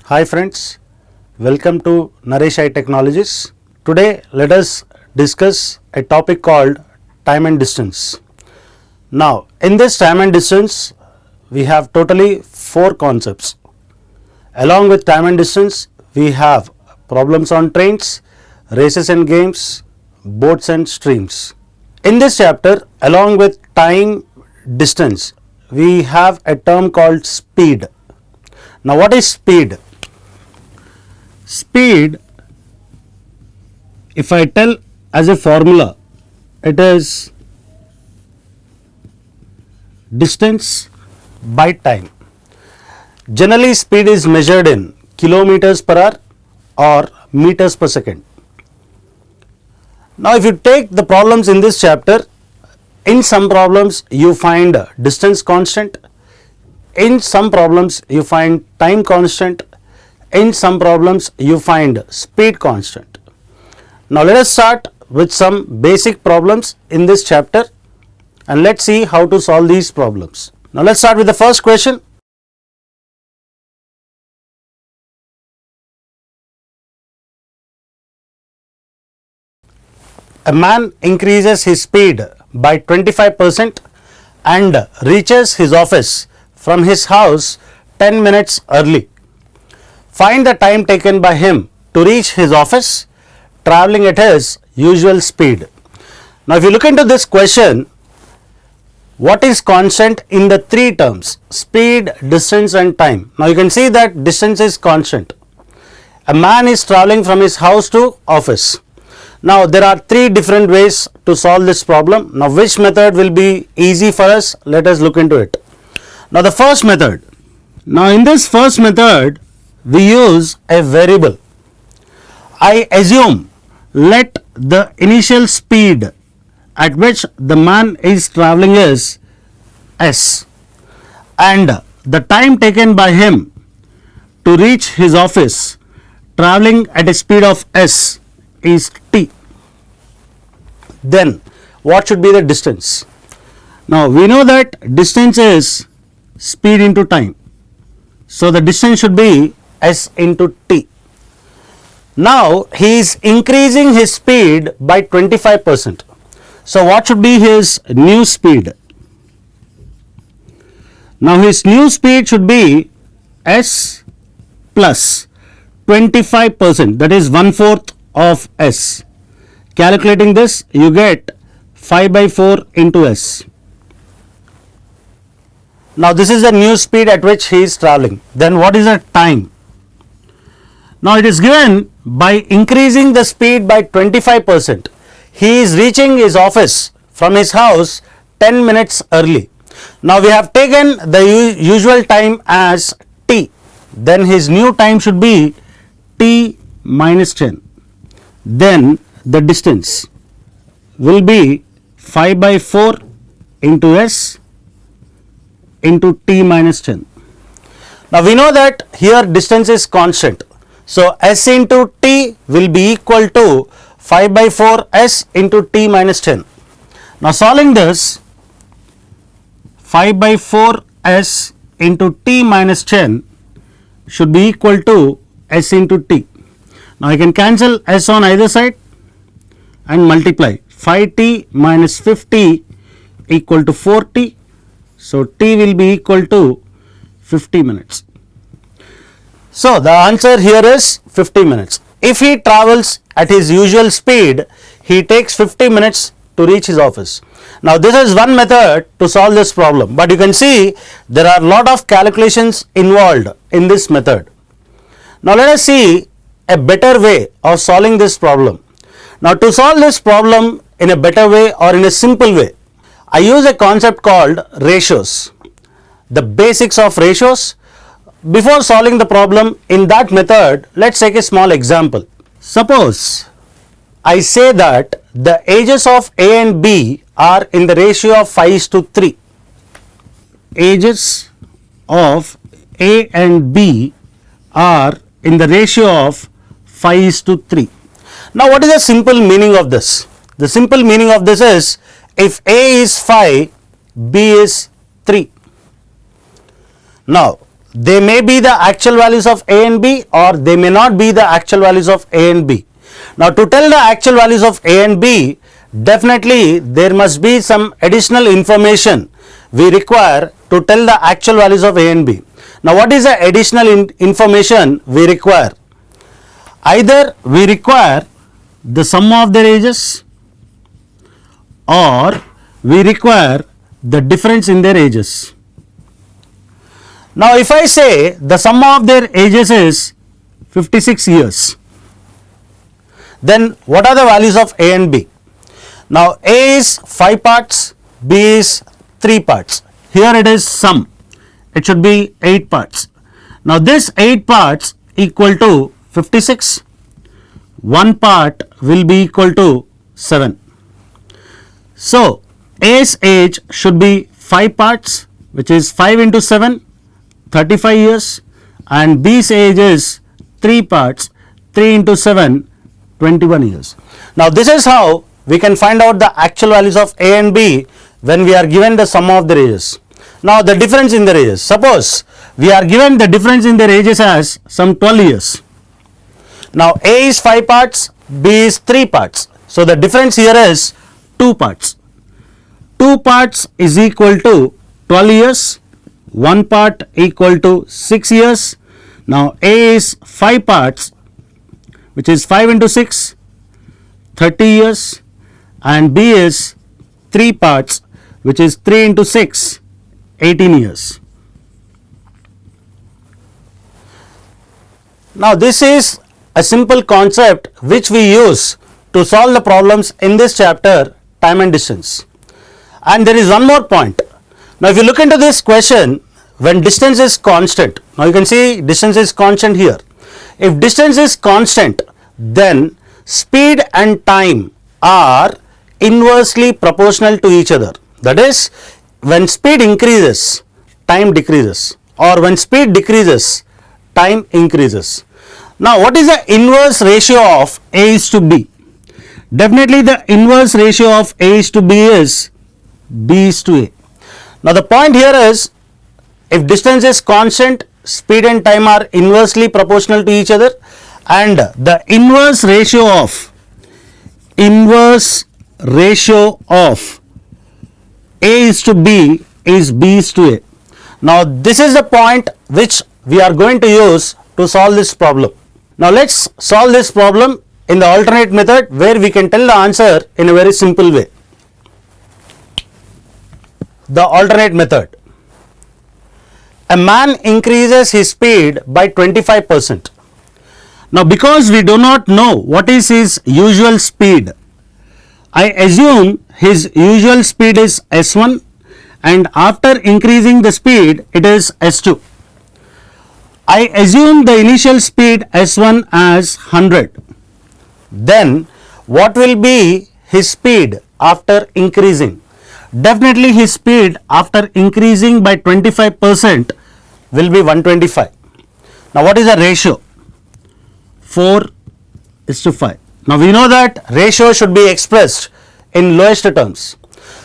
Hi friends, welcome to Naresh IT Technologies. Today let us discuss a topic called time and distance. Now in this time and distance we have totally 4 concepts. Along with time and distance we have problems on trains, races and games, boats and streams. In this chapter, along with time, distance, we have a term called speed. Now what is speed? Speed, if I tell as a formula, it is distance by time. Generally speed is measured in kilometers per hour or meters per second. Now if you take the problems in this chapter, in some problems you find distance constant, in some problems you find time constant, in some problems you find speed constant. Now let us start with some basic problems in this chapter and let's see how to solve these problems. Now let's start with the first question. A man increases his speed by 25% and reaches his office from his house 10 minutes early. Find the time taken by him to reach his office traveling at his usual speed. Now if you look into this question, what is constant in the 3 terms? Speed, distance and time. Now you can see that distance is constant. A man is traveling from his house to office. Now there are 3 different ways to solve this problem. Now which method will be easy for us? Let us look into it. Now the first method. Now in this first method we use a variable. I assume let the initial speed at which the man is traveling is s and the time taken by him to reach his office traveling at a speed of s is t. Then what should be the distance? Now we know that distance is speed into time. So the distance should be s into t. Now he is increasing his speed by 25%. So what should be his new speed? Now his new speed should be s plus 25%, that is 1/4 of s. Calculating this you get 5/4 into s. Now this is the new speed at which he is traveling. Then what is the time? Now it is given by increasing the speed by 25%. He is reaching his office from his house 10 minutes early. Now we have taken the usual time as t. Then his new time should be t minus 10. Then the distance will be 5/4 into s into t minus 10. Now we know that here distance is constant. So s into t will be equal to 5/4 s into t minus 10. Now solving this, 5/4 s into t minus 10 should be equal to s into t. Now I can cancel s on either side and multiply. 5t minus 50 equal to 4t. So t will be equal to 50 minutes. So the answer here is 50 minutes. If he travels at his usual speed, he takes 50 minutes to reach his office. Now this is one method to solve this problem, but you can see there are a lot of calculations involved in this method. Now let us see a better way of solving this problem. Now to solve this problem in a better way or in a simple way, I use a concept called ratios. The basics of ratios. Before solving the problem in that method, let's take a small example. Suppose I say that the ages of A and B are in the ratio of 5:3. Ages of A and B are in the ratio of 5:3. Now what is the simple meaning of this? The simple meaning of this is, if A is 5 B is 3. Now, they may be the actual values of A and B, or they may not be the actual values of A and B. Now, to tell the actual values of A and B, definitely there must be some additional information we require to tell the actual values of A and B. Now, what is the additional information we require? Either we require the sum of their ages, or we require the difference in their ages. Now, if I say the sum of their ages is 56 years, then what are the values of A and B? Now, A is 5 parts, B is 3 parts. Here it is sum. It should be 8 parts. Now, this 8 parts equal to 56. 1 part will be equal to 7. So, A's age should be 5 parts, which is 5 into 7, 35 years, and B's age is 3 parts, 3 into 7, 21 years. Now, this is how we can find out the actual values of A and B when we are given the sum of their ages. Now, the difference in their ages. Suppose we are given the difference in their ages as some 12 years. Now, A is 5 parts, B is 3 parts. So, the difference here is 2 parts. 2 parts is equal to 12 years, 1 part equal to 6 years. Now, A is 5 parts, which is 5 into 6, 30 years, and B is 3 parts, which is 3 into 6, 18 years. Now, this is a simple concept which we use to solve the problems in this chapter, time and distance. And there is one more point. Now, if you look into this question, when distance is constant, now you can see distance is constant here. If distance is constant, then speed and time are inversely proportional to each other. That is, when speed increases, time decreases, or when speed decreases, time increases. Now, what is the inverse ratio of A is to B? Definitely the inverse ratio of A is to B is B is to A. Now, the point here is, if distance is constant, speed and time are inversely proportional to each other, and the inverse ratio of A is to B is B is to A. Now, this is the point which we are going to use to solve this problem. Now, let's solve this problem in the alternate method where we can tell the answer in a very simple way. The alternate method. A man increases his speed by 25%. Now, because we do not know what is his usual speed, I assume his usual speed is S1, and after increasing the speed it is S2. I assume the initial speed S1 as 100. Then what will be his speed after increasing? Definitely his speed after increasing by 25% will be 125. Now, what is the ratio? 4:5. Now, we know that ratio should be expressed in lowest terms.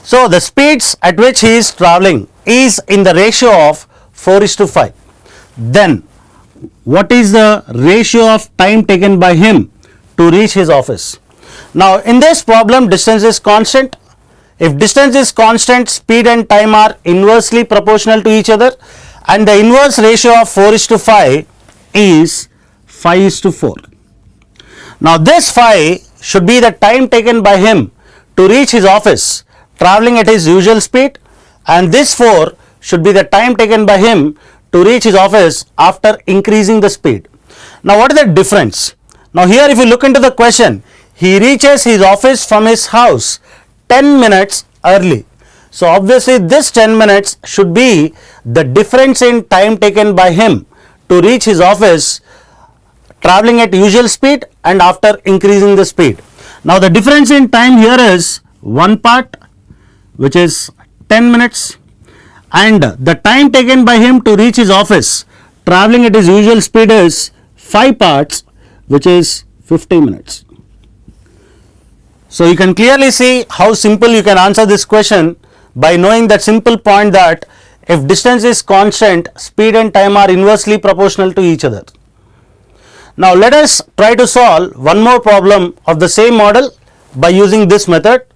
So, the speeds at which he is traveling is in the ratio of 4:5. Then, what is the ratio of time taken by him to reach his office? Now, in this problem, distance is constant. If distance is constant, speed and time are inversely proportional to each other, and the inverse ratio of 4:5 is 5:4. Now, this 5 should be the time taken by him to reach his office traveling at his usual speed, and this 4 should be the time taken by him to reach his office after increasing the speed. Now, what is the difference? Now, here if you look into the question, he reaches his office from his house 10 minutes early. So, obviously this 10 minutes should be the difference in time taken by him to reach his office traveling at usual speed and after increasing the speed. Now, the difference in time here is 1 part, which is 10 minutes, and the time taken by him to reach his office traveling at his usual speed is 5 parts, which is 50 minutes. So, you can clearly see how simple you can answer this question by knowing that simple point that if distance is constant, speed and time are inversely proportional to each other. Now let us try to solve one more problem of the same model by using this method.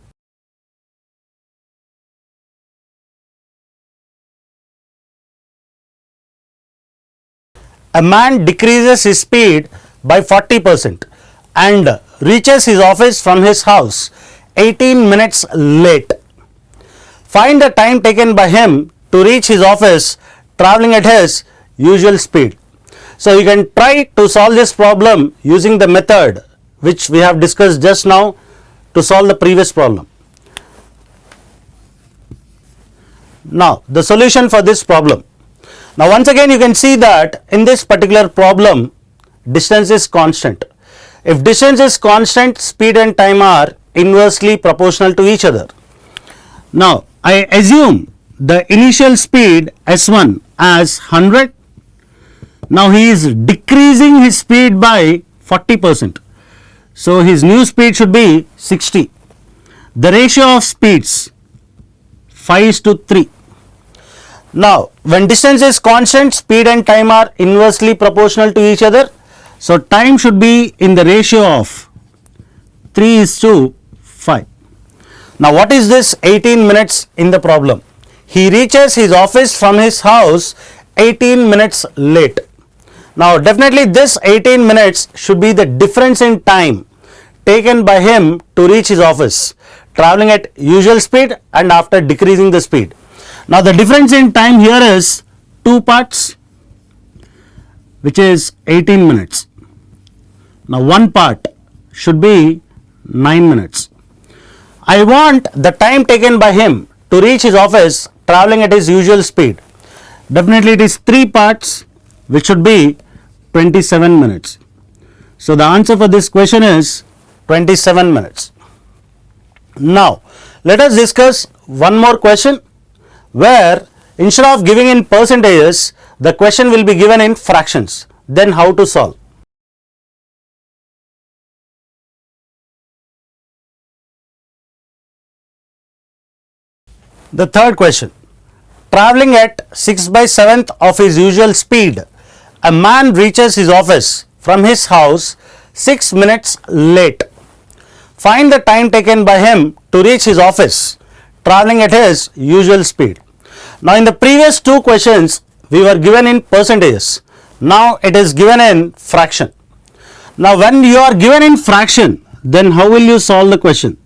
A man decreases his speed by 40% and reaches his office from his house 18 minutes late. Find the time taken by him to reach his office traveling at his usual speed. So you can try to solve this problem using the method which we have discussed just now to solve the previous problem. Now the solution for this problem. Now once again you can see that in this particular problem distance is constant. If distance is constant, speed and time are inversely proportional to each other. Now I assume the initial speed S1 as 100. Now he is decreasing his speed by 40%. So his new speed should be 60. The ratio of speeds 5:3. Now when distance is constant, speed and time are inversely proportional to each other. So time should be in the ratio of 3:5. Now what is this 18 minutes in the problem? He reaches his office from his house 18 minutes late. Now definitely this 18 minutes should be the difference in time taken by him to reach his office traveling at usual speed and after decreasing the speed. Now the difference in time here is 2 parts, which is 18 minutes. Now one part should be 9 minutes. I want the time taken by him to reach his office traveling at his usual speed. Definitely it is 3 parts, which should be 27 minutes. So the answer for this question is 27 minutes. Now let us discuss one more question where instead of giving in percentages, the question will be given in fractions. Then how to solve? The third question. Traveling at 6/7 of his usual speed, a man reaches his office from his house 6 minutes late. Find the time taken by him to reach his office traveling at his usual speed. Now in the previous two questions we were given in percentages. Now it is given in fraction. Now when you are given in fraction, then how will you solve the question?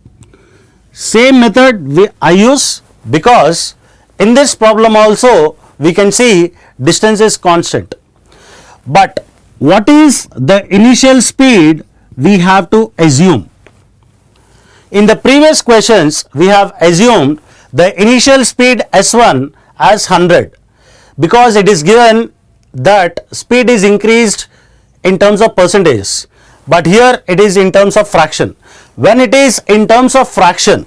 Same method I use, because in this problem also we can see distance is constant. But what is the initial speed we have to assume? In the previous questions we have assumed the initial speed S1 as 100 because it is given that speed is increased in terms of percentages, but here it is in terms of fraction. When it is in terms of fraction,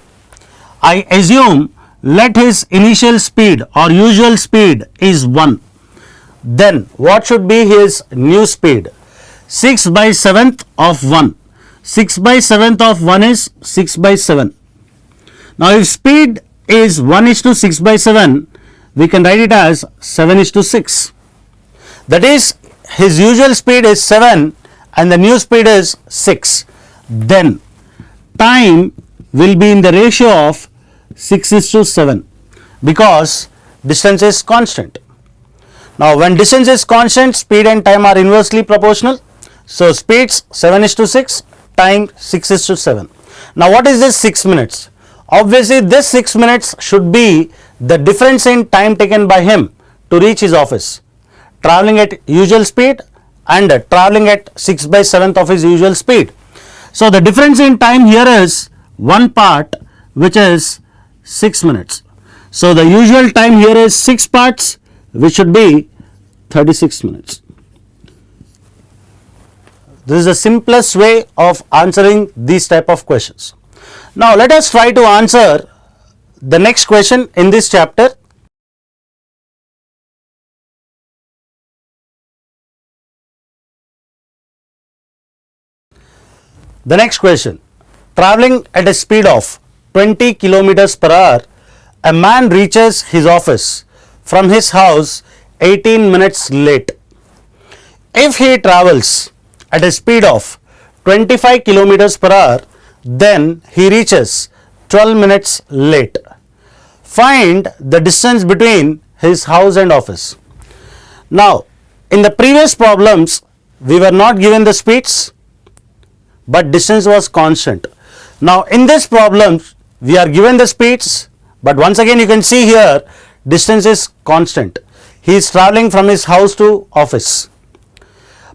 I assume let his initial speed or usual speed is 1. Then what should be his new speed? 6/7 of 1. 6/7 of 1 is 6/7. Now if speed is 1:6/7, we can write it as 7:6. That is, his usual speed is 7 and the new speed is 6. Then time will be in the ratio of 6:7 because distance is constant. Now when distance is constant, speed and time are inversely proportional. So speeds 7:6, time 6:7. Now what is this 6 minutes? Obviously this 6 minutes should be the difference in time taken by him to reach his office traveling at usual speed and traveling at 6/7 of his usual speed. So the difference in time here is one part, which is 6 minutes. So the usual time here is 6 parts, which should be 36 minutes. This is the simplest way of answering these type of questions. Now let us try to answer the next question in this chapter. The next question: traveling at a speed of 20 kilometers per hour, a man reaches his office from his house 18 minutes late. If he travels at a speed of 25 kilometers per hour, then he reaches 12 minutes late. Find the distance between his house and office. Now, in the previous problems, we were not given the speeds, but distance was constant. Now, in this problem, we are given the speeds, but once again you can see here, distance is constant. He is traveling from his house to office.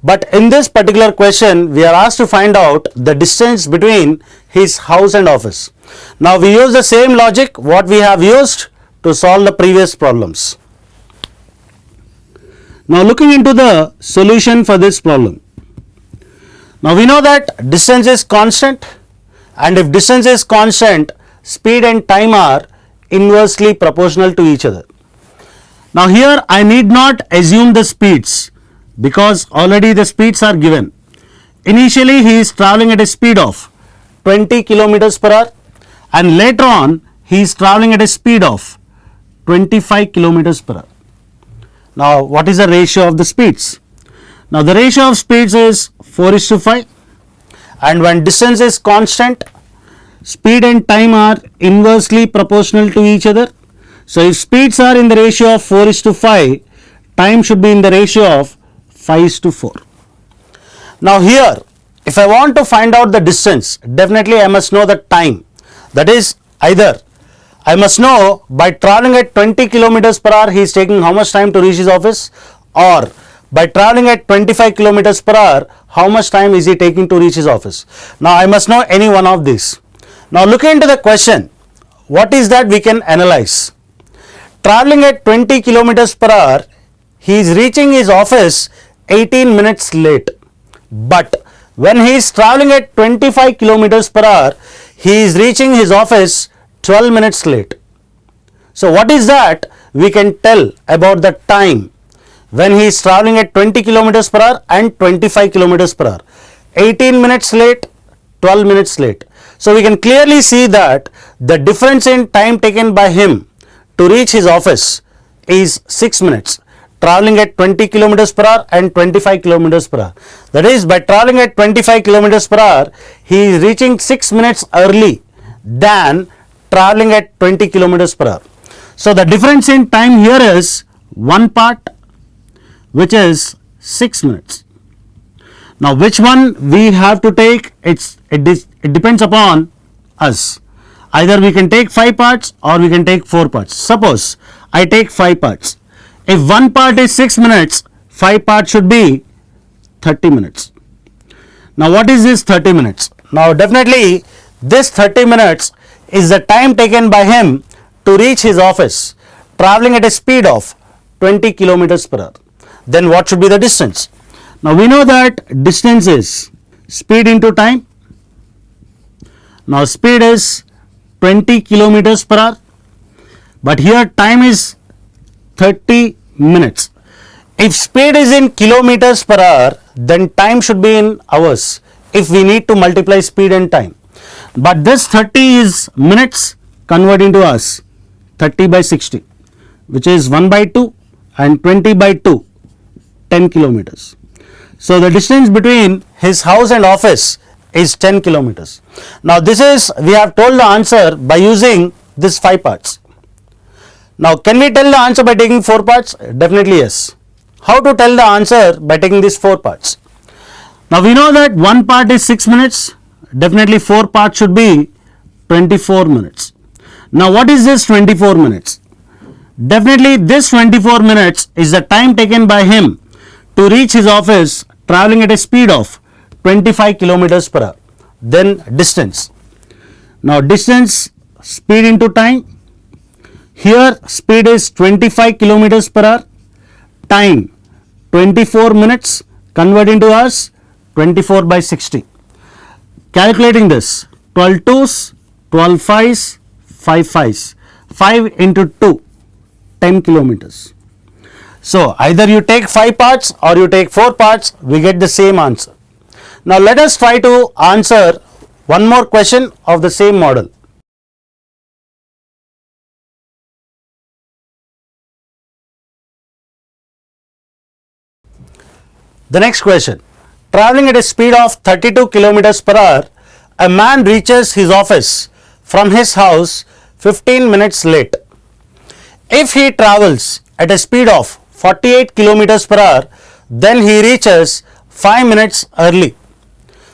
But in this particular question, we are asked to find out the distance between his house and office. Now, we use the same logic what we have used to solve the previous problems. Now, looking into the solution for this problem. Now, we know that distance is constant, and if distance is constant, speed and time are inversely proportional to each other. Now, here I need not assume the speeds because already the speeds are given. Initially, he is traveling at a speed of 20 kilometers per hour, and later on he is traveling at a speed of 25 kilometers per hour. Now, what is the ratio of the speeds? Now, the ratio of speeds is 4:5, and when distance is constant, speed and time are inversely proportional to each other. So, if speeds are in the ratio of 4:5, time should be in the ratio of 5:4. Now, here if I want to find out the distance, definitely I must know the time. That is, either I must know by traveling at 20 kilometers per hour he is taking how much time to reach his office, or by traveling at 25 kilometers per hour how much time is he taking to reach his office. Now, I must know any one of these. Now, looking into the question, what is that we can analyze? Traveling at 20 kilometers per hour, he is reaching his office 18 minutes late. But when he is traveling at 25 kilometers per hour, he is reaching his office 12 minutes late. So, what is that we can tell about the time when he is traveling at 20 kilometers per hour and 25 kilometers per hour? 18 minutes late, 12 minutes late. So, we can clearly see that the difference in time taken by him to reach his office is 6 minutes, traveling at 20 kilometers per hour and 25 kilometers per hour. That is, by traveling at 25 kilometers per hour, he is reaching 6 minutes early than traveling at 20 kilometers per hour. So, the difference in time here is one part, which is 6 minutes. Now, which one we have to take? It depends upon us. Either we can take 5 parts or we can take 4 parts. Suppose I take 5 parts. If one part is 6 minutes, 5 parts should be 30 minutes. Now, what is this 30 minutes? Now, definitely this 30 minutes is the time taken by him to reach his office traveling at a speed of 20 kilometers per hour. Then what should be the distance? Now, we know that distance is speed into time. Now, speed is 20 kilometers per hour, but here time is 30 minutes. If speed is in kilometers per hour, then time should be in hours if we need to multiply speed and time. But this 30 is minutes, convert into hours, 30 by 60, which is 1 by 2, and 20 by 2, 10 kilometers. So, the distance between his house and office is 10 kilometers. Now, this is, we have told the answer by using this 5 parts. Now, can we tell the answer by taking 4 parts? Definitely yes. How to tell the answer by taking these 4 parts? Now, we know that one part is 6 minutes. Definitely 4 parts should be 24 minutes. Now, what is this 24 minutes? Definitely this 24 minutes is the time taken by him to reach his office traveling at a speed of 25 kilometers per hour. Then distance. Now, distance, speed into time. Here speed is 25 kilometers per hour. Time 24 minutes, convert into hours, 24 by 60. Calculating this, 12 2s, 12 5s, 5 5s, 5 into 2, 10 kilometers. So, either you take 5 parts or you take 4 parts, we get the same answer. Now, let us try to answer one more question of the same model. The next question. Traveling at a speed of 32 kilometers per hour, a man reaches his office from his house 15 minutes late. If he travels at a speed of 48 kilometers per hour, then he reaches 5 minutes early.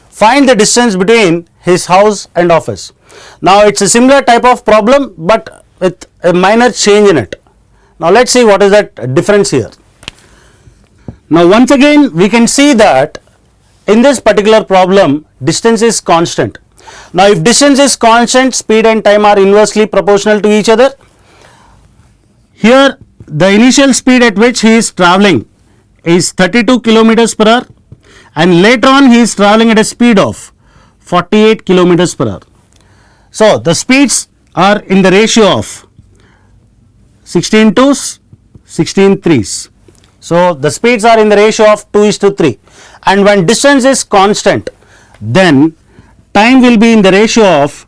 Find the distance between his house and office. Now it's a similar type of problem but with a minor change in it. Now let's see what is that difference here. Now once again we can see that in this particular problem distance is constant. Now if distance is constant, speed and time are inversely proportional to each other. Here the initial speed at which he is traveling is 32 kilometers per hour and later on he is traveling at a speed of 48 kilometers per hour. So the speeds are in the ratio of 16 twos, 16 threes. So the speeds are in the ratio of 2:3, and when distance is constant, then time will be in the ratio of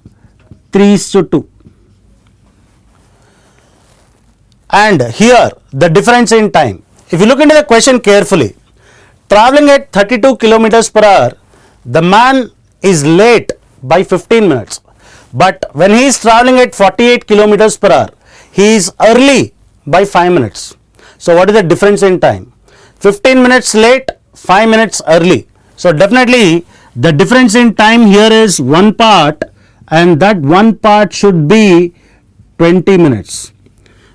3:2. And here the difference in time. If you look into the question carefully, traveling at 32 kilometers per hour, the man is late by 15 minutes. But when he is traveling at 48 kilometers per hour, he is early by 5 minutes. So what is the difference in time? 15 minutes late, 5 minutes early. So definitely the difference in time here is 1 part, and that 1 part should be 20 minutes.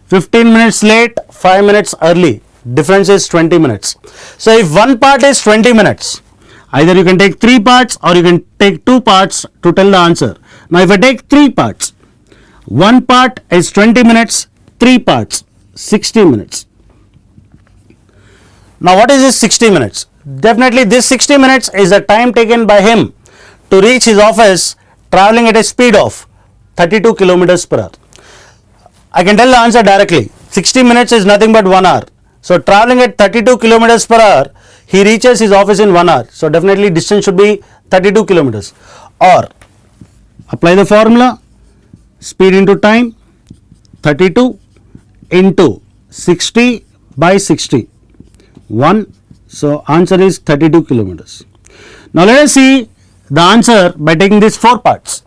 15 minutes late, 5 minutes early, difference is 20 minutes. So if 1 part is 20 minutes, either you can take 3 parts or you can take 2 parts to tell the answer. Now if I take 3 parts, 1 part is 20 minutes, 3 parts 60 minutes. Now what is this 60 minutes? Definitely this 60 minutes is the time taken by him to reach his office traveling at a speed of 32 kilometers per hour. I can tell the answer directly. 60 minutes is nothing but 1 hour. So traveling at 32 kilometers per hour, he reaches his office in 1 hour. So definitely distance should be 32 kilometers. Or apply the formula, speed into time, 32 into 60 by 60, 1. So answer is 32 kilometers. Now let us see the answer by taking these 4 parts.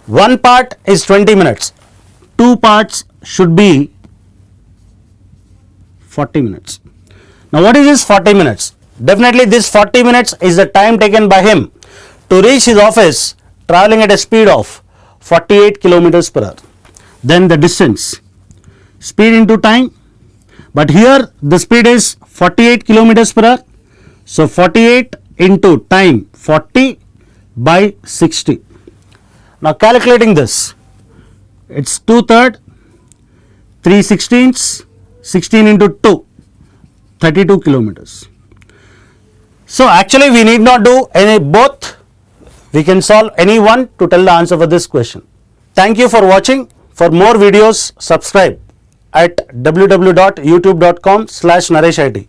1 part is 20 minutes. 2 parts should be 40 minutes. Now what is this 40 minutes? Definitely this 40 minutes is the time taken by him to reach his office traveling at a speed of 48 kilometers per hour. Then the distance, speed into time, but here the speed is 48 kilometers per hour. So 48 into time, 40 by 60. Now calculating this, it's 2/3, 3/16, 16 into 2, 32 kilometers. So actually we need not do any both. We can solve any one to tell the answer for this question. Thank you for watching. For more videos, subscribe at www.youtube.com/NareshIT.